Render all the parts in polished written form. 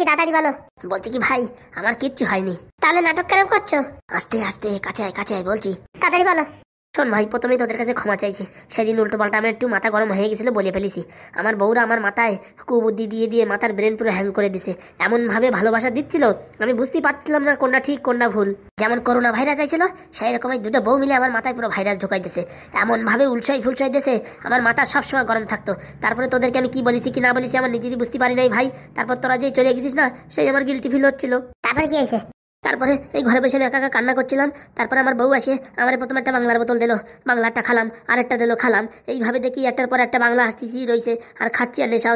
তাড়াতাড়ি বলো। বলছি কি ভাই, আমার কিচ্ছু হয়নি। তাহলে নাটক কেন করছো? আস্তে আস্তে কাছে আয় বলছি। তাড়াতাড়ি বলো। শোন ভাই, প্রথমেই তোদের কাছে ক্ষমা চাইছি। সেদিন উল্টো পাল্টা আমার একটু মাথা গরম হয়ে গেছিল, বলে ফেলেছি। আমার বউরা আমার মাথায় কুবুদ্ধি দিয়ে দিয়ে মাথার ব্রেন পুরো হ্যাং করে দিছে। এমন ভাবে ভালোবাসা দিচ্ছিল, আমি বুঝতেই পারছিলাম না কোনটা ঠিক কোনটা ভুল। যেমন করোনা ভাইরাস আইছিল, সেই রকমই দুটো বউ মিলে আমার মাথায় পুরো ভাইরাস ঢুকাই দিছে। এমন ভাবে উলসাই ফুলসাই দিছে, আমার মাথা সবসময় গরম থাকতো। তারপরে তোদেরকে আমি কি বলেছি কি না বলেছি আমার নিজেরই বুঝতে পারি নাই ভাই। তারপর তোরা যে চলে গেছিস না, সেই আমার গিলটি ফিল হচ্ছিল। তারপরে কি হয়েছে? তারপরে এই ঘরে বসে আমি একা একা কান্না করছিলাম। তারপরে আমার বউ আসে, আমার প্রথমে একটা বাংলার বোতল দিল, বাংলাটা খালাম, আরেকটা দিল খালাম। এইভাবে দেখি একটার পর একটা বাংলা আসতেছি রয়েছে, আর খাচ্ছি আর নেশা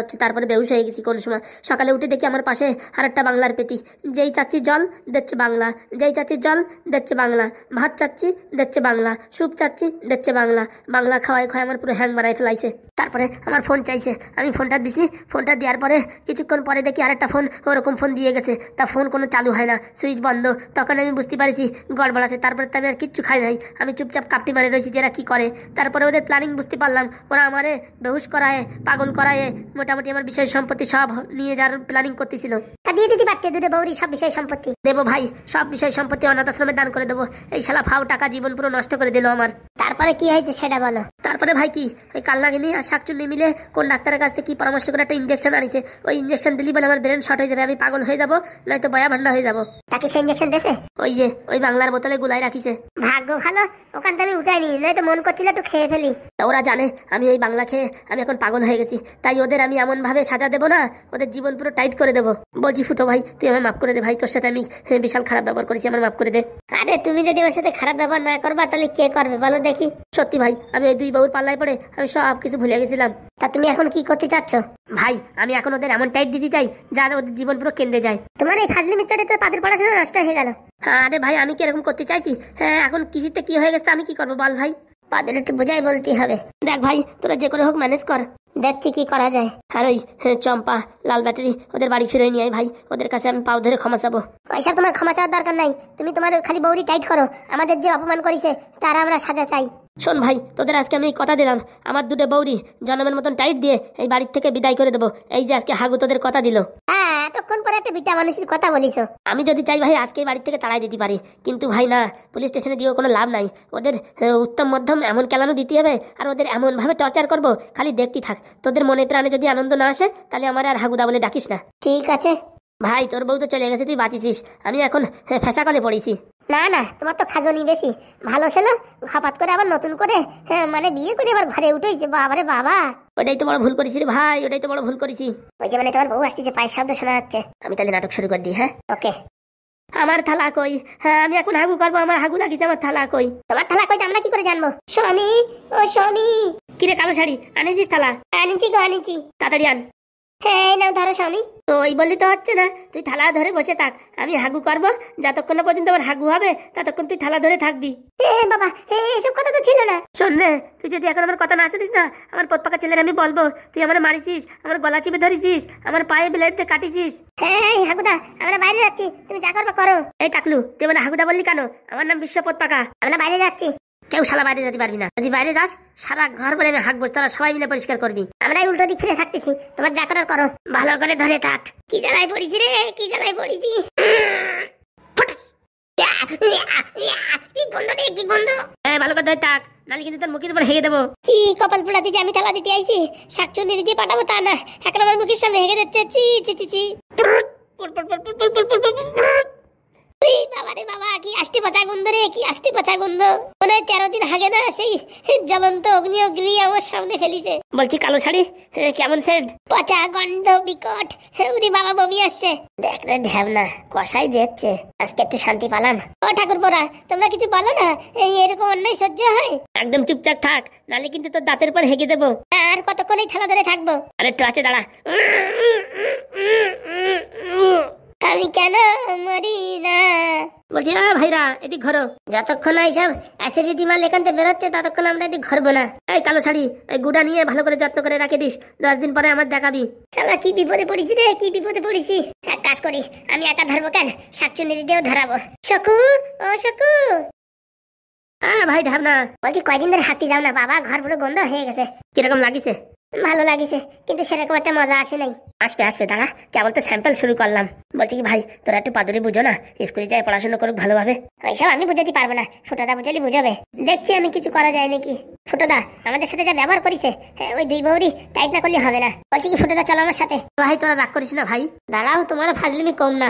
হচ্ছে। তারপরে বেহুশ হয়ে গেছি কোন সময়। সকালে উঠে দেখি আমার পাশে আরেকটা বাংলার পেটি। যেই চাচ্ছি জল দিচ্ছে বাংলা, যেই চাচ্ছি জল দিচ্ছে বাংলা, ভাত চাচ্ছি দিচ্ছে বাংলা, স্যুপ চাচ্ছি দিচ্ছে বাংলা। বাংলা খাওয়ায় আমার পুরো হ্যাং মারাই ফেলাইছে। তারপরে আমার ফোন চাইছে, আমি ফোনটা দিছি। ফোনটা দেওয়ার পরে কিছুক্ষণ পরে দেখি আরেকটা ফোন ওরকম ফোন দিয়ে গেছে। তা ফোন কোনো চালু হয় না, সুইচ বন্ধ। তখন আমি বুঝতে পারছি গড়বড় আছে। তারপরে তো আমি আর কিচ্ছু খাই নাই, আমি চুপচাপ কাপটি মারে রয়েছি যারা কি করে। তারপরে ওদের প্ল্যানিং বুঝতে পারলাম, ওরা আমারে বেহুশ করায়, পাগল করায়, মোটামুটি আমার বিষয় সম্পত্তি সব নিয়ে যাওয়ার প্ল্যানিং করতেছিল। তা দিয়ে দিতে পারতে দুটো বউরি সব বিষয় সম্পত্তি। দেবো ভাই, সব বিষয় সম্পত্তি অনাথ আশ্রমে দান করে দেবো। এই শালা ফাও টাকা জীবন পুরো নষ্ট করে দিল আমার। তারপরে কি হয়েছে সেটা বলো। তারপরে ভাই কি, ওই কালনাগিনী আর শাকচুন্নি মিলে কোন ডাক্তারের কাছ থেকে কি পরামর্শ করে একটা ইঞ্জেকশন আনিছে। ওই ইঞ্জেকশন দিলি বলে আমার ব্রেন শর্ট হয়ে যাবে, আমি পাগল হয়ে যাবো, নয়তো বয়া ভান্ডা হয়ে যাবো। তাকে সে ইঞ্জেকশন দিয়েছে? ওই যে ওই বাংলার বোতলে গুলাই রাখিছে। ভাগ্য ভালো ওখান থেকে আমি উঠাইনি, নয়তো মন করছিল একটু খেয়ে ফেলি। ওরা জানে আমি ওই বাংলা খেয়ে আমি এখন পাগল হয়ে গেছি, তাই ওদের আমি এমন ভাবে সাজা দেবো না, ওদের জীবন পুরো টাইট করে দেবো। বলছি ফুটো ভাই, তুই আমার মাফ করে দে ভাই, তোর সাথে আমি বিশাল খারাপ ব্যবহার করেছি, আমার মাফ করে দে। আরে তুমি যদি ওর সাথে খারাপ ব্যবহার না করবা তাহলে কে করবে বলো দেখি। সত্যি ভাই, আমি ওই দুই বাবুর পাল্লায় পড়ে আমি সব কিছু ভুলে গেছিলাম। তা তুমি এখন কি করতে চাচ্ছ? ভাই আমি এখন ওদের এমন টাইট দিতে চাই যা ওদের জীবন পুরো কেন্দ্রে যায়। তোমার এই ফাজলি মিত্রটা তো পাদের পড়াশোনা নষ্ট হয়ে গেল। আরে ভাই আমি কি এরকম করতে চাইছি? হ্যাঁ, এখন কৃষিতে কি হয়ে গেছে আমি কি করবো বল ভাই? পাদের একটু বোঝাই বলতে হবে। দেখ ভাই, তোরা যে করে হোক ম্যানেজ কর, দেখছি কি করা যায়। আর ওই চম্পা, লাল ব্যাটারি ওদের বাড়ি ফিরে নিয়ে আয় ভাই, ওদের কাছে আমি পাও ধরে ক্ষমা চাবো। ওইসব তোমার ক্ষমা চাওয়ার দরকার নাই, তুমি তোমার খালি বউরি টাইট করো। আমাদের যে অপমান করেছে তার আমরা সাজা চাই। শোন ভাই, তোদের আজকে আমি কথা দিলাম, আমার দুটো বউরি জন্মের মতন টাইট দিয়ে এই বাড়ির থেকে বিদায় করে দেবো। এই যে আজকে হাগু তোদের কথা দিল। হ্যাঁ, এতক্ষণ পরে একটা বিটা মানুষের কথা বলিস। আমি যদি চাই ভাই আজকে বাড়ির থেকে তাড়াই দিতে পারি, কিন্তু ভাই না, পুলিশ স্টেশনে দিয়েও কোনো লাভ নাই। ওদের উত্তম মধ্যম এমন কেলানো দিতে হবে, আর ওদের এমন ভাবে টর্চার করবো, খালি দেখতে থাক। তোদের মনে প্রাণে যদি আনন্দ না আসে তাহলে আমার আর হাগুদা বলে ডাকিস না। ঠিক আছে ভাই, তোর বউ তো চলে গেছে, তুই বাঁচিছিস, আমি এখন ফেঁসা কলে পড়েছি। না না, তোমার তো খাজনি বেশি। ভালো ছিল, হঠাৎ করে আবার নতুন করে মানে বিয়ে করে আবার ঘরে উঠেছে। বাবারে বাবা, ওটাই তো বড় ভুল করেছি রে ভাই, ওটাই তো বড় ভুল করেছি। ওই যে মানে তোমার বউ আসতেছে, পায়ের শব্দ শোনা যাচ্ছে। আমি তাহলে নাটক শুরু করে দিই। হ্যাঁ ওকে। আমার থালা কই? হ্যাঁ আমি এখন হাগু করবো, আমার হাগু লাগিছে, আমার থালা কই? তোমার থালা কই আমরা কি করে জানবো? স্বামী, ও স্বামী। কিরে কালো শাড়ি, আনিছিস থালা? আনিছি গো, আনিছি। তাড়াতাড়ি আন। হ্যাঁ নাও ধরো স্বামী। ওই বললি তো হচ্ছে না, তুই থালা ধরে বসে থাক, আমি হাগু করবো। যতক্ষণ না পর্যন্ত আমার হাগু হবে ততক্ষণ তুই থালা ধরে থাকবি। বাবা, এসব কথা তো ছিল না। শোন রে, তুই যদি এখন আমার কথা না শুনিস না, আমার পথপাকা ছেলের আমি বলবো তুই আমার মারিছিস, আমার গলা চিপে ধরেছিস, আমার পায়ে ব্লেড দিয়ে কাটিছিস। হ্যাঁ হাগুদা, আমরা বাইরে যাচ্ছি, তুমি যা করবে করো। এই টাকলু, তুই আমার হাগুদা বললি কেন? আমার নাম বিশ্ব পথপাকা। আমরা বাইরে যাচ্ছি। কেউ শালা বাইরে যেতে পারবি না, যদি বাইরে যাস সারা ঘর বলে আমি হাঁকবো, তোরা সবাই মিলে পরিষ্কার করবি। আমরাই উল্টো দিক ফিরে থাকতেছি, তোমার যা করার করো। ভালো করে ধরে থাক। কি জ্বালায় পড়েছি রে, কি জ্বালায় পড়েছি। কি গন্ধ রে, কি গন্ধ। ভালো করে ধরে থাক, নাহলে কিন্তু তোর মুখের উপর হেগে দেবো। কি কপাল পোড়াতে যে আমি থালা দিতে আইছি, শাকচুন্নি দিয়ে পাঠাবো তা না, এখন আমার মুখের সামনে হেগে যাচ্ছে। চি চি চি চি। বাবারে বাবা, কি আষ্টি পচা গন্ধ রে, কি আষ্টি পচা গন্ধ। মনে হয় 13 দিন আগে না সেই জ্বলন্ত অগ্নি আমার সামনে ফেলিছে। বলছি কালো শাড়ি কেমন সেট? পচা গন্ধ বিকট, উনি বাবা বমি আসছে। দেখ রে ঢ্যাবনা, কষাই দিচ্ছে। আজকে একটু শান্তি পালাম। ও ঠাকুর পোড়া, তোমরা কিছু বলো না, এরকম অন্যায় সহ্য হয়? একদম চুপচাপ থাক, নাহলে কিন্তু তোর দাঁতের পর হেগে দেবো। আর কতক্ষণ এই থালা ধরে থাকবো? আর একটু আছে, দাঁড়া। আমি কেন মরি না? বলছি ভাইরা এদিক ঘরো। যতক্ষণ এইসব অ্যাসিডিটি মাল এখান থেকে বেরোচ্ছে ততক্ষণ আমরা এদিক ঘরবো না। এই কালো শাড়ি, এই গুড়া নিয়ে ভালো করে যত্ন করে রাখে দিস, 10 দিন পরে আমার দেখাবি। শালা কি বিপদে পড়েছি রে, কি বিপদে পড়েছি। এক কাজ করি, আমি একা ধরবো কেন, শাকচুন্নি দিয়েও ধরাবো। शकू, ও शकू। ভাই ঢাবনা, বলছি কয়দিন ধরে হাঁটতে যাও না বাবা, ঘর পুরো গন্ধ হয়ে গেছে। কিরকম লাগিছে? ভালো লাগিছে, কিন্তু সেরকম একটা মজা আসে নাই। আসবে দাঁড়া, কেবল তো স্যাম্পল শুরু করলাম। বলছি কি ভাই, তোরা একটু পাদুরি বুঝো না, স্কুলে যাই পড়াশোনা করুক ভালোভাবে। ওইসব আমি বুঝাতে পারবো না, ফুটোদা বুঝালি বুঝাবে। দেখছি আমি কিছু করা যায় নাকি। ফুটোদা আমাদের সাথে যা ব্যবহার করিছে, ওই দুই বউরি টাইট না করলে হবে না। বলছি কি ফুটোদা চলো আমার সাথে। ভাই তোরা রাগ করিস না ভাই। দাঁড়াও, তোমার ফাজলিমি কম না।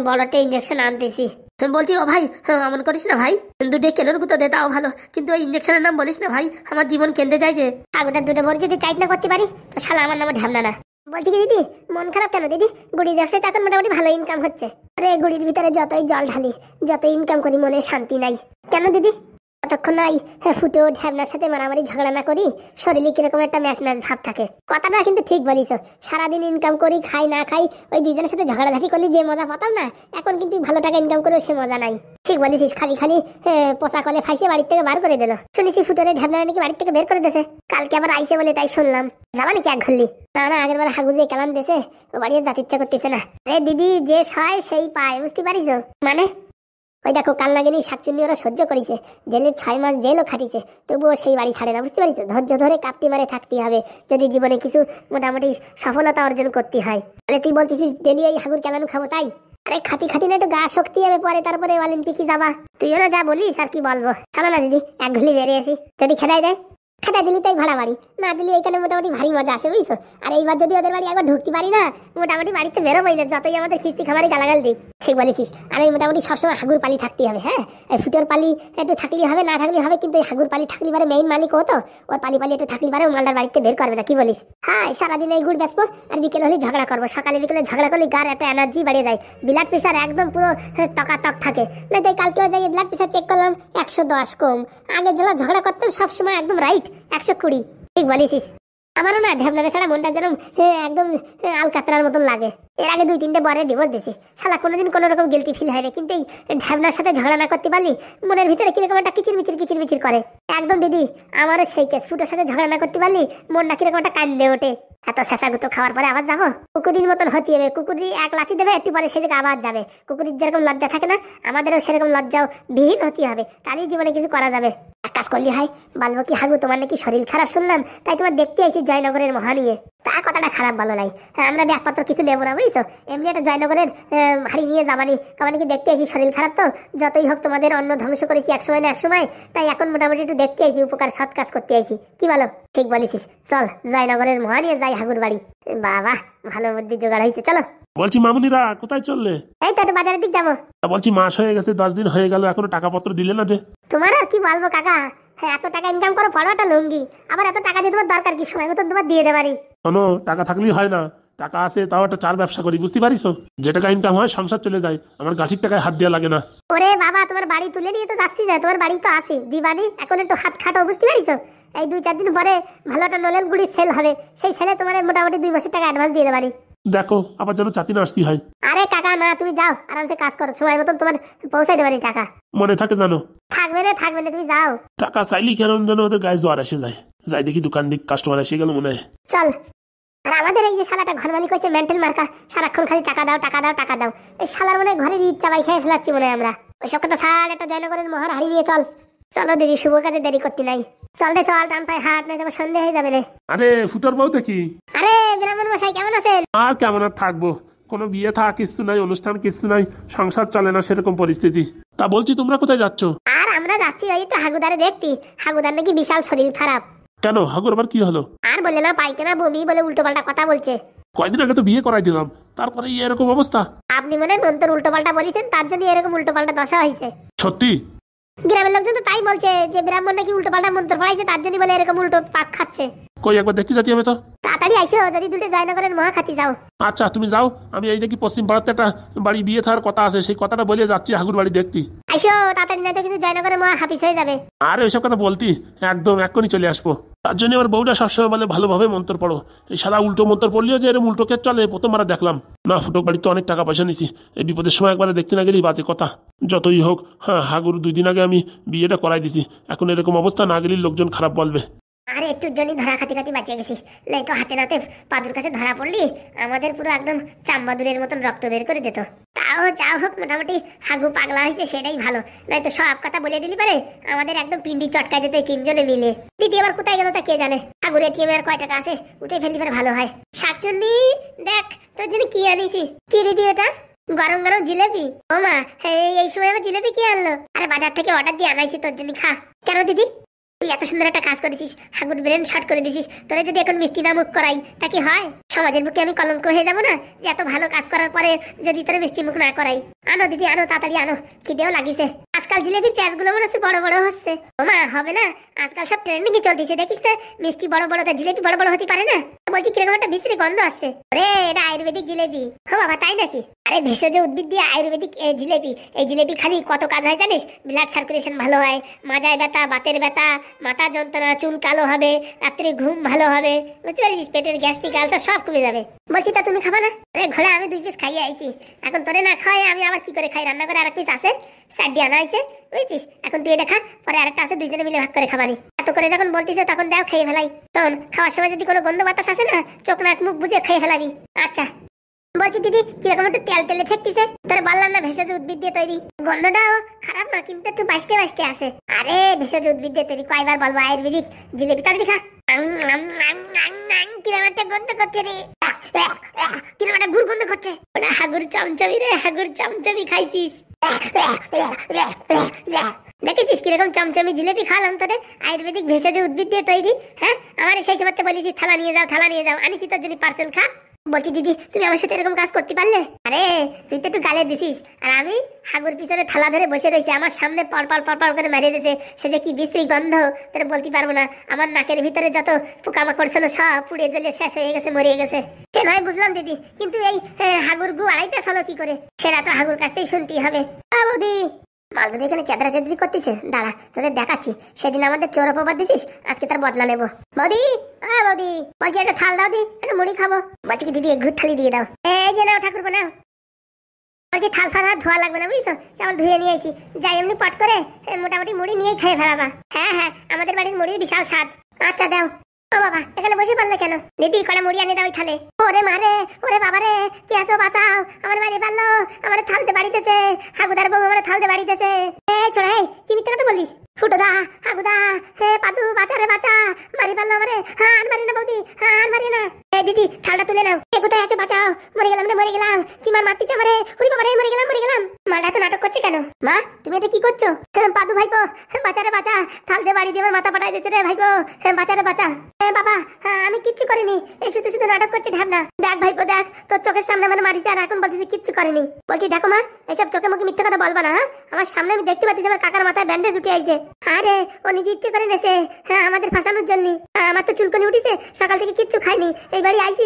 বড় একটা ইঞ্জেকশন আনতেছি। বলছি ও ভাই, অমন করিস না ভাই, দুটো কেলোর গুঁতো দে তাও ভালো, কিন্তু ওই ইঞ্জেকশনের নাম বলিস না ভাই, আমার জীবন কেঁদে যায় যে। আগুটার দুটো বড়ি যদি টাইট না করতে পারি তো শালা আমার নামে ঢামনা না। বলছি কি দিদি, মন খারাপ কেন দিদি? গুড়ির ব্যবসায় এখন মোটামুটি ভালো ইনকাম হচ্ছে। আরে গুড়ির ভিতরে যতই জল ঢালি, যতই ইনকাম করি, মনে শান্তি নাই। কেন দিদি? ততক্ষণ নাই ফুটো ঢ্যাবনার সাথে মারামারি ঝগড়া না করি, শরীরে কিরকম একটা ম্যাচ ম্যাচ ভাব থাকে। কথাটা কিন্তু ঠিক বলিস। সারাদিন ইনকাম করি, খাই না খাই, ওই দুইজনের সাথে ঝগড়াঝাটি করলি যে মজা পাতাম না, এখন কিন্তু ভালো টাকা ইনকাম করে সে মজা নাই। ঠিক বলিস, খালি খালি পোষা কলে ফাইসে বাড়ির থেকে বার করে দিল। শুনেছি ফুটোরে ঢ্যাবনা নাকি বাড়ির থেকে বের করে দিয়েছে, কালকে আবার আইসে বলে তাই শুনলাম। যাবা নাকি এক ঘুরলি? না আগের বার হাগু যে কেলান দিয়েছে, ও বাড়ি যেতে ইচ্ছা করতেছে না। রে দিদি, যে সয় সেই পায়, বুঝতে পারিস? মানে ওই দেখো, কাল নাগিনী শাকচুন্নি ওরা সহ্য করেছে, জেলে 6 মাস জেলও খাটিছে, তবুও সেই বাড়ি ছাড়ে না, বুঝতে পারিস? ধৈর্য ধরে কাঁপতে মারে থাকতে হবে যদি জীবনে কিছু মোটামুটি সফলতা অর্জন করতে হয়। তাহলে তুই বলতেছিস ডেলি এই হাগুর কেলানো খাবো তাই? আরে খাতি না একটু গা শক্তি হবে, পরে তারপরে অলিম্পিকে যাবা। তুইও না যা বলিস আর কি বলবো। চলো না দিদি, এক ঘুলি বেরিয়ে আসি। যদি খেদাই দেয়, খেদাই দিলি তাই ভাড়া বাড়ি, না দিলি এইখানে মোটামুটি ভারী মজা আসে, বুঝছো? আর এইবার যদি ওদের বাড়ি একবার ঢুকতে পারি না, মোটামুটি বাড়িতে বেরোবোই না, যতই আমাদের খিস্তি খামারি গালাগাল দিক। ঠিক বলেছিস। আর এই মোটামুটি সবসময় হাগুর পালি থাকতে হবে। হ্যাঁ, এই ফুটোর পালি একটু থাকলে হবে, না থাকলে হবে, কিন্তু এই হাগুর পালি থাকলে পারে মেইন মালিক হতো, ওর পালি একটু থাকলে পারে মালদার বাড়িতে বের করবে না। কি বলিস? হ্যাঁ, সারাদিন এই গুড় বেসবো আর বিকেল হলে ঝগড়া করবো, সকালে বিকেলে ঝগড়া করলে গার একটা এনার্জি বেড়ে যায়, ব্লাড প্রেশার একদম পুরো টকাটক থাকে। না তাই কালকেও যাই ব্লাড প্রেশার চেক করলাম 110 কম। আগে যেটা ঝগড়া করতাম সবসময় একদম রাইট 120। ঠিক বলেছিস। আমারও না ঢ্যাবনারে ছাড়া মনটা যেন একদম আলকাতরার মতন লাগে। এর আগে 2-3টে বরের ডিভোর্স দিছি, শালা কোনোদিন কোনো রকম গিলটি ফিল হয় না, কিন্তু এই ঢ্যাবনার সাথে ঝগড়া না করতে পারলি মনের ভিতরে কিরকম একটা কিচির করে। একদম দিদি, আমারও সেই কেস। ফুটোর সাথে ঝগড়া না করতে পারলি মনটা কিরকম একটা কান্দে ওঠে। এত শেষাগুতো খাওয়ার পরে আবার যাবো কুকুরির মতন হতে হবে। কুকুরি এক লাথি দেবে, একটু পরে সেই আবার যাবে। কুকুরির যেরকম লজ্জা থাকে না, আমাদেরও সেরকম লজ্জাও বিহীন হতে হবে, তাহলেই জীবনে কিছু করা যাবে। এক কাজ করলি হয়, বলবো কি হাগু তোমার নাকি শরীর খারাপ শুনলাম, তাই তোমার দেখতে আইছি জয়নগরের মহানিয়ে। তা কথাটা খারাপ ভালো নাই। আমরা একমাত্র কিছু নেবো না, বুঝছো? এমনি একটা জয়নগরের হাড়ি নিয়ে যাবানি, তোমার নাকি দেখতে আইছি শরীর খারাপ, তো যতই হোক তোমাদের অন্ন ধ্বংস করেছি একসময় না একসময়, তাই এখন মোটামুটি একটু দেখতে আইছি, উপকার সৎ কাজ করতে আইছি। কি বলো? ঠিক বলেছিস, চল জয়নগরের মহানিয়ে যাই হাগুর বাড়ি। বাবা, ভালো বুদ্ধি জোগাড় হয়েছে, চলো। বলছি মামুনিরা কোথায় চললে? এই তো একটু বাজারের দিক যাবো। বলছি মাস হয়ে গেছে, 10 দিন হয়ে গেল, এখনো টাকা পত্র দিলে না যে? তোমার আর কি বলবো কাকা, এত টাকা ইনকাম করো, পড়ো একটা লুঙ্গি, আবার এত টাকা দিয়ে তোমার দরকার কি? সময় মতন তোমার দিয়ে দেবে। শোনো, টাকা থাকলেই হয় না, টাকা আছে তাও একটা চার ব্যবসা করি, বুঝতে পারিস? যে টাকা ইনকাম হয় সংসার চলে যায়, আমার গাঠির টাকায় হাত দেওয়া লাগে না। ওরে বাবা, তোমার বাড়ি তুলে নিয়ে তো যাচ্ছি না, তোমার বাড়ি তো আছে দিবানি, এখন একটু হাত খাটো, বুঝতে পারিস? এই 2-4 দিন পরে ভালো একটা নলেন গুড়ির সেল হবে, সেই সেলে তোমার মোটামুটি 2 বছর টাকা অ্যাডভান্স দিয়ে দেবানি। দেখো আবার যেন চাতি না আসতে হয়। আরে কাকা না, তুমি যাও আরামসে কাজ করো, সময় মতন তোমার পৌঁছাই দেবানি টাকা। মনে থাকে জানো? থাকবে না, তুমি যাও। টাকা চাইলি কেন যেন ওদের গায়ে জ্বর এসে যায়, যাই দেখি দোকান দিক কাস্টমার এসে গেল মনে হয়। চল। আর আমাদের এই যে শালাটা ঘর মালিক হয়েছে মেন্টাল মার্কা, সারাক্ষণ খালি টাকা দাও টাকা দাও টাকা দাও। এই শালার মনে হয় ঘরের ইট চাবাই খেয়ে ফেলাচ্ছি মনে হয় আমরা। ওইসব কথা ছাড়, একটা জয়নগরের মোহর হারিয়ে নিয়ে চল। চলো দিদি, শুভ কাজে দেরি করতে নাই। চল রে চল, টান পায়ে হাট, নয় তোমার সন্দেহ হয়ে যাবে রে। আরে ফুটোর বউ দেখি। আরে ব্রাহ্মণ মশাই, কেমন আছেন? আর কেমন আর থাকবো, কোনো বিয়ে থাকা কিছু নাই, অনুষ্ঠান কিছু নাই, সংসার চলে না সেরকম পরিস্থিতি। তা বলছি তোমরা কোথায় যাচ্ছ? আর আমরা যাচ্ছি ওই তো হাগুদারে দেখতি, হাগুদার নাকি বিশাল শরীর খারাপ। কেন, হাগুর আবার কি হলো? আর বলে না, পাইখানা বমি বলে উল্টো পাল্টা কথা বলছে। কয়দিন আগে তো বিয়ে করাই দিলাম, তারপরে এরকম অবস্থা। আপনি মনে হয় মন্তর উল্টো পাল্টা বলেছেন, তার জন্য এরকম উল্টো পাল্টা দশা হয়েছে। সত্যি? গ্রামের লোকজন তো তাই বলছে, যে ব্রাহ্মণ নাকি উল্টো পাল্টা মন্ত্র পড়াইছে, তার জন্য বলে এরকম উল্টো পাক খাচ্ছে। কই একবার দেখতে যাচ্ছি আমি তো। তাড়াতাড়ি আইসো, যদি দুটো জয়নগরের মহা খাতি যাও। আচ্ছা তুমি যাও, আমি এই দেখি পশ্চিম পাড়াতে একটা বাড়ি বিয়ে থাকার কথা আছে, সেই কথাটা বলে যাচ্ছি হাগুর বাড়ি দেখতি। আইসো তাড়াতাড়ি, না তো কিন্তু জয়নগরের মহা হাফিস হয়ে যাবে। আর ওইসব কথা বলতি একদম এক্ষুনি চলে আসবো। তার জন্য আমার বউটা সবসময় বলে ভালোভাবে মন্ত্র পড়ো, এই সারা উল্টো মন্ত্র পড়লেও যে এরকম উল্টো কেস চলে, প্রথমবার দেখলাম না। ফুটো বাড়িতে অনেক টাকা পয়সা নিছি, এই বিপদের সময় একবারে দেখতে না গেলেই বাজে কথা। যতই হোক, হ্যাঁ হাগুর 2 দিন আগে আমি বিয়েটা করাই দিছি, এখন এরকম অবস্থা না গেলেই লোকজন খারাপ বলবে। আরে একটুর জন্য ধরা খাতি বাঁচিয়ে গেছি, লাই তো হাতে নাতে পাদুর কাছে ধরা পড়লি, আমাদের পুরো একদম চাম্বাদুরের মতন রক্ত বের করে দিত। তাও তাও যা হোক মোটামুটি হাগু পাগলা হয়েছে সেটাই ভালো, নয়তো সব কথা বলে দিলি পারে আমাদের একদম পিন্ডি চটকাই দিতে তিনজনে মিলে। দিদি আবার কোথায় গেল তা কে জানে। হাগুর এটিএম আর কয় টাকা আছে উঠে ফেললি পারে ভালো হয়। শাকচুন্নি দেখ তোর জন্য কি আনিছি। কি দিদি এটা? গরম গরম জিলেপি। ও মা এই সময় আবার জিলেপি কি আনলো? আরে বাজার থেকে অর্ডার দিয়ে আনাইছি তোর জন্য, খা। কেন দিদি? তুই এত সুন্দর একটা কাজ করেছিস, হাগুর ব্রেন শর্ট করে দিছিস, তোরা যদি এখন মিষ্টি না মুখ করাই তা কি হয়? সমাজের বুকে আমি কলঙ্ক হয়ে যাবো না যে এত ভালো কাজ করার পরে যদি তোরা মিষ্টি মুখ না করাই? আনো দিদি আনো, তাড়াতাড়ি আনো, খিদেও লাগিছে। আজকাল জিলেবির পেঁয়াজগুলো মনে হচ্ছে বড় বড় হচ্ছে। ও মা হবে না, আজকাল সব ট্রেন্ডিং চলতেছে দেখিস না, মিষ্টি বড় বড়, তা জিলেবি বড় বড় হতে পারে না? বলছি কিরকম একটা বিশ্রী গন্ধ আসছে। রে এটা আয়ুর্বেদিক জিলেবি। হো বাবা তাই নাকি? আরে ভেষজ উদ্ভিদ দিয়ে আয়ুর্বেদিক জিলেবি। এই জিলেবি খালি কত কাজ হয় জানিস? ব্লাড সার্কুলেশন ভালো হয়, মাজায় ব্যথা, বাতের ব্যথা, মাথা যন্ত্রণা, চুল কালো হবে, রাত্রে ঘুম ভালো হবে, বুঝতে পারছিস? পেটের গ্যাস্ট্রিক আলসার সব কমে যাবে। বলছি তা তুমি খাবা না? আরে ঘোড়া আমি 2 পিস খাইয়ে আইছি, এখন তোরে না খাই আমি আবার কি করে খাই? রান্না করে আরেক পিস আছে, 4 আনা হয়েছে বুঝছিস? এখন তুই এটা খা, পরে আরেকটা আছে, দুইজনে মিলে ভাগ করে খাবানি। এত করে যখন বলতিস তখন দাও খেয়ে ফেলাই। তখন খাওয়ার সময় যদি কোনো গন্ধ বাতাস আসে না, চোখ নাক মুখ বুঝে খেয়ে ফেলাবি। আচ্ছা বলছি দিদি কিরকম একটু তেল তেলে ঠেকতিছে? তোর বললাম না ভেষজ উদ্ভিদ দিয়ে তৈরি। গন্ধটাও খারাপ না, কিন্তু একটু বাসতে বাসতে আছে। আরে ভেষজ উদ্ভিদ দিয়ে তৈরি, কয়বার বলবো আয়ুর্বেদিক জিলেবি। তাড়াতাড়ি খা। কিরম একটা গন্ধ করছে রে, কিরম একটা গুড় গন্ধ করছে। ওটা হাগুর চমচমি রে, হাগুর চমচমি খাইছিস? দেখেছিস কিরকম চমচমি জিলেবি খালাম তোরে, আয়ুর্বেদিক ভেষজ উদ্ভিদ দিয়ে তৈরি। হ্যাঁ আমার সেই সময় বলেছিস থালা নিয়ে যাও, থালা নিয়ে যাও, আনিছি তোর জন্য পার্সেল, খা। বলছি দিদি তুমি আমার সাথে এরকম কাজ করতে পারলে? আরে তুই তো একটু গালে দিছিস, আর আমি হাগুর পিছনে থালা ধরে বসে রয়েছি, আমার সামনে পরপর পরপর করে মারিয়ে দিয়েছে। সে যে কি বিশ্রী গন্ধ তোরে বলতে পারবো না। আমার নাকের ভিতরে যত পোকামাকড় ছিল সব পুড়ে জ্বলে শেষ হয়ে গেছে, মরিয়ে গেছে। সে নয় বুঝলাম দিদি, কিন্তু এই হাগুর গু আড়াইটা চলো কি করে? সেটা তো হাগুর কাছ থেকেই শুনতেই হবে। বৌদি মালগুলো এখানে চেদরা চেদরি করতেছে, দাঁড়া তোদের দেখাচ্ছি। সেদিন আমাদের চোর অপবাদ দিছিস, আজকে তার বদলা নেবো। বৌদি বৌদি বলছি একটা থাল দাও দি, একটা মুড়ি খাবো। বলছি কি দিদি ঘুর থালি দিয়ে দাও। এই যে নাও ঠাকুর নাও। বলছি থাল ফাল আর ধোয়া লাগবে না বুঝছো, কেবল ধুয়ে নিয়ে আইছি। যাই এমনি পট করে মোটামুটি মুড়ি নিয়েই খেয়ে ফেলাবা। হ্যাঁ হ্যাঁ আমাদের বাড়ির মুড়ির বিশাল স্বাদ। আচ্ছা দাও। ও বাবা এখানে বসে পারলে কেন? দিদি কটা মুড়ি আনে দাও ওই থালে। ওরে মারে, ওরে বাবা রে, কি আছো বাঁচাও, আমার মারি পারলো, আমার থালতে বাড়িতেছে, হাগুদার বউ আমার থালতে বাড়িতেছে। এই ছোড়া এই কি মিথ্যা কথা বলিস? ফুটোদা, হাগুদা, হে পাদু বাঁচা রে বাঁচা, মারি পারলো আমারে। হ্যাঁ আর মারি না বৌদি, হ্যাঁ আর মারি না। এই দিদি থালটা তুলে নাও। এ কোথায় আছো বাঁচাও, মরে গেলাম রে মরে গেলাম। কি মার মারতিছে আমারে, উড়ি বাবা রে মরে গেলাম মরে গেলাম। মাটা এত নাটক করছে কেন? মা তুমি এটা কি করছো? পাদু ভাইপো বাঁচা রে বাঁচা, থালতে বাড়ি দিয়ে আমার মাথা পাঠাই দিয়েছে রে ভাইপো, বাঁচা রে বাঁচা। বাবা আমি কিচ্ছু করিনি, এই শুধু শুধু নাটক করছে ঢাবনা। দেখ ভাইপো দেখ, তোর চোখের সামনে মানে মারিছে আর এখন বলতেছে কিচ্ছু করেনি। বলছি দেখো মা এসব চোখে মুখে মিথ্যে কথা বলবা না। হ্যাঁ আমার সামনে আমি দেখতে পাচ্ছি আমার কাকার মাথায় ব্যান্ডেজ উঠে আইছে। আরে ও নিজে ইচ্ছে করে নেছে, হ্যাঁ আমাদের ফাঁসানোর জন্য। আমার তো চুলকনি উঠিছে, সকাল থেকে কিচ্ছু খাইনি, এই বাড়ি আইছি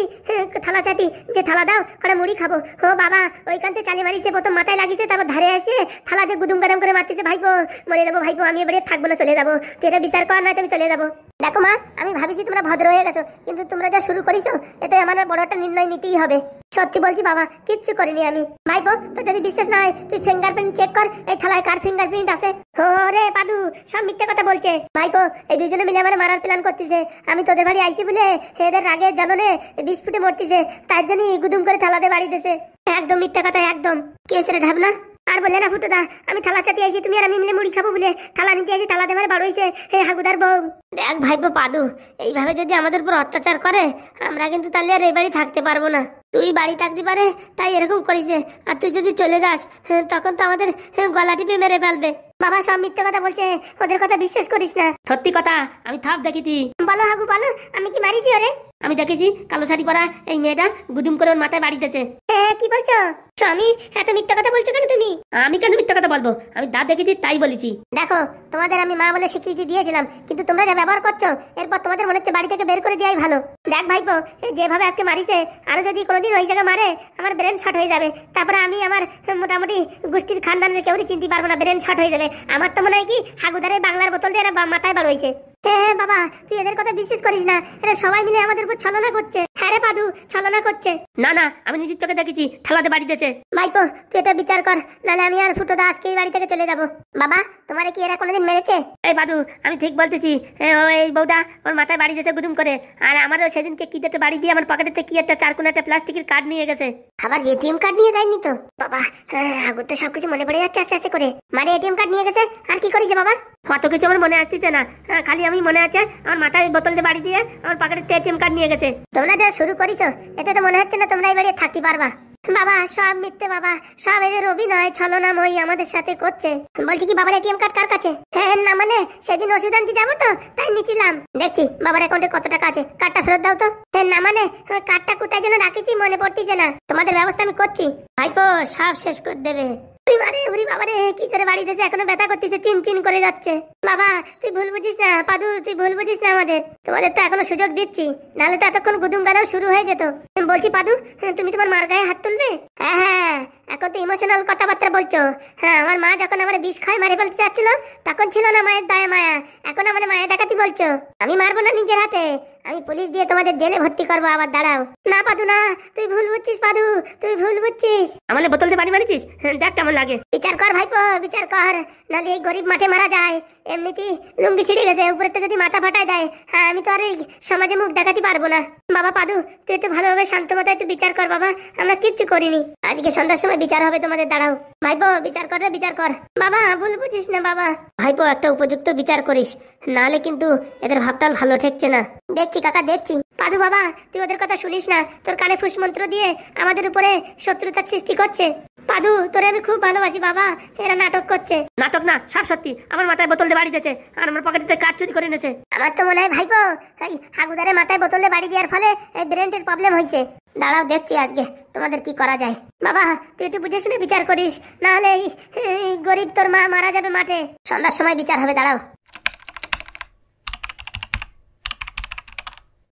থালা চাটি যে থালা দাও করে মুড়ি খাবো। ও বাবা ওইখান থেকে চালি মারিছে, প্রথম মাথায় লাগিয়েছে, তারপর ধারে আসে থালা দিয়ে গুদুম গাদাম করে মারতেছে। ভাইপো মরে যাবো ভাইপো, আমি এবারে থাকবো না, চলে যাবো। তুই এটা বিচার কর, নয়তো আমি চলে যাবো। দেখো মা আমি ভাবিছি তোমরা ভদ্র হয়ে গেছো, কিন্তু তোমরা যা শুরু করেছো এতে আমার বড় একটা নির্ণয় নিতেই হবে। সত্যি বলছি বাবা কিচ্ছু করিনি আমি। ভাইপো তো যদি বিশ্বাস না হয় তুই ফিঙ্গারপ্রিন্ট চেক কর, এই থালায় কার ফিঙ্গারপ্রিন্ট আছে। ওরে পাদু সব মিথ্যে কথা বলছে। ভাইপো এই দুজনে মিলে আমার মারার প্ল্যান করতেছে। আমি তোদের বাড়ি আইছি বলে এদের রাগে জ্বালনে বিস্ফুটে মরতেছে, তার জন্যই গুদুম করে থালাতে বাড়ি দিয়েছে। একদম মিথ্যে কথা একদম। কে রে ঢাবনা? আর বলে না ফুটুদা আমি থালা চাটি আইছি, তুমি আর আমি মিলে মুড়ি খাবো বলে থালা নিতে আইছি, থালা দেবার বড় হইছে হে হাগুদার বউ। দেখ ভাইপো পাদু এইভাবে যদি আমাদের উপর অত্যাচার করে আমরা কিন্তু তাহলে আর এই বাড়ি থাকতে পারবো না। তুই বাড়ি থাকতে পারে তাই এরকম করিছে, আর তুই যদি চলে যাস তখন তো আমাদের গলা টিপে মেরে ফেলবে। বাবা সব মিথ্যে কথা বলছে, ওদের কথা বিশ্বাস করিস না। সত্যি কথা আমি থাপ দেখেছি। বলো হাগু বলো, আমি কি মারিছি ওরে? আমি দেখেছি কালো শাড়ি পরা এই মেয়েটা গুদুম করে ওর মাথায় বাড়িতেছে। কি বলছো স্বামী? এত মিথ্যা কথা বলছো কেন তুমি? আমি কেন মিথ্যা কথা বলবো, আমি দা দেখেছি তাই বলেছি। দেখো তোমাদের আমি মা বলে স্বীকৃতি দিয়েছিলাম, কিন্তু তোমরা যা ব্যবহার করছো এরপর তোমাদের মনে হচ্ছে বাড়ি থেকে বের করে দেওয়াই ভালো। দেখ ভাইপো যেভাবে আজকে মারিছে, আরো যদি কোনোদিন ওই জায়গা মারে আমার ব্রেন শর্ট হয়ে যাবে, তারপরে আমি আমার মোটামুটি গোষ্ঠীর খানদানের কেউই চিনতে পারবো না, ব্রেন শর্ট হয়ে যাবে। আমার তো মনে হয় কি হাগুদারে বাংলার বোতল দিয়ে মাথায় বার হয়েছে। হ্যাঁ বাবা, তুই এদের কথা বিশ্বাস করিস না, এরা সবাই মিলে আমাদের উপর ছলনা করছে। হ্যাঁ রে পাদু, ছলনা করছে। না না, আমি নিজের চোখে দেখেছি থালাতে বাড়ি দিয়েছে। ভাইপো তুই এটা বিচার কর, নাহলে আমি আর ফুটোদা আজকে এই বাড়ি থেকে চলে যাব। বাবা, তোমারে কি এরা কোনোদিন মেরেছে? এই বাদু, আমি ঠিক বলতেছি, এই বউটা ওর মাথায় বাড়ি দিয়েছে গুদুম করে। আর আমারও সেদিনকে কি একটা বাড়ি দিয়ে আমার পকেটেতে কি একটা চারকোনা একটা প্লাস্টিকের কার্ড নিয়ে গেছে। আবার এটিএম কার্ড নিয়ে যায়নি তো? বাবা, আগর তো সবকিছু মনে পড়ে যাচ্ছে আস্তে আস্তে করে। মানে এটিএম কার্ড নিয়ে গেছে, আর কি করেছে বাবা? কত কিছু আমার মনে আসতেছে না, খালি আমি মনে আছে আমার মাথায় বোতল দিয়ে বাড়ি দিয়ে আমার পকেটের এটিএম কার্ড নিয়ে গেছে। তোমরা যা শুরু করিছো, এতে তো মনে হচ্ছে না তোমরা এই বাড়ি থাকতে পারবা। বাবা সব মিথ্যে, বাবা সব এদের অভিনয় ছলনাময়ী আমাদের সাথে করছে। বলছি কি বাবার এটিএম কার্ড কার কাছে? হ্যাঁ না মানে সেদিন ওষুধ আনতে যাবো তো তাই নিয়েছিলাম। দেখছি বাবার অ্যাকাউন্টে কত টাকা আছে, কার্ডটা ফেরত দাও তো। হ্যাঁ না মানে কার্ডটা কোথায় যেন রাখিছি মনে পড়তেছে না। তোমাদের ব্যবস্থা আমি করছি। ভাইপো সব শেষ করে দেবে। উরি বাবারে, কি করে বাড়ি দিয়েছে, এখনো ব্যথা করতেছে, চিন চিন করে যাচ্ছে। বাবা তুই ভুল বুঝিস না, পাদু তুই ভুল বুঝিস না, তোমাদের তো এখনো সুযোগ দিচ্ছি, নাহলে তো এতক্ষণ গুদুম গাদাম শুরু হয়ে যেত। বলছি পাদু, তুমি তোমার মার গায়ে হাত তুলবে? হ্যাঁ হ্যাঁ, এখন তো ইমোশনাল কথাবার্তা বলছো। হ্যাঁ, আমার মা যখন আমার বিষ খায় মারে ফেলতে চাচ্ছিল, তখন ছিল না মায়ের দয়া মায়া, এখন আমার মায়ের ডাকাতি বলছো। আমি মারবো না নিজের হাতে, আমি পুলিশ দিয়ে তোমাদের জেলে ভর্তি করবো। আবার দাঁড়াও। না পাদু না, তুই ভুল বুঝছিস পাদু, তুই ভুল বুঝছিস। আমাদের বোতল দিয়ে বাড়ি মারিছিস, দেখ কেমন লাগে। বিচার কর ভাইপো, বিচার কর, নাহলে এই গরিব মাঠে মারা যায়। এমনিতেই লুঙ্গি ছিঁড়ে গেছে, উপরেতে যদি মাথা ফাটায় দেয়, হ্যাঁ আমি তো আর এই সমাজে মুখ দেখাতে পারবো না। বাবা পাদু, তুই একটু ভালোভাবে শান্ত মাথায় একটু বিচার কর বাবা, আমরা কিচ্ছু করিনি। আজকে সন্ধ্যার সময় বিচার হবে তোমাদের, দাঁড়াও। ভাইপো বিচার কর রে, বিচার কর। বাবা ভুল বুঝিস না বাবা। ভাইপো একটা উপযুক্ত বিচার করিস, নাহলে কিন্তু এদের ভাবতাল ভালো ঠেকছে না। দেখছি কাকা দেখছি। পাদু বাবা, তুই ওদের কথা শুনিস না, তোর কানে ফুস মন্ত্র দিয়ে আমাদের উপরে শত্রুতার সৃষ্টি করছে। পাদু তোরে আমি খুব ভালোবাসি বাবা, এরা নাটক করছে। নাটক না, সব সত্যি। আমার মাথায় বোতল দিয়ে বাড়ি দিয়েছে আর আমার পকেটে কার্ড চুরি করে এনেছে। আমার তো মনে হয় ভাইপো এই হাগুদারের মাথায় বোতল দিয়ে বাড়ি দেওয়ার ফলে ব্রেনের প্রবলেম হয়েছে। দাঁড়াও দেখছি আজকে তোমাদের কি করা যায়। বাবা তুই একটু বুঝে শুনে বিচার করিস, নাহলে এই গরিব তোর মা মারা যাবে মাঠে। সন্ধ্যার সময় বিচার হবে, দাঁড়াও।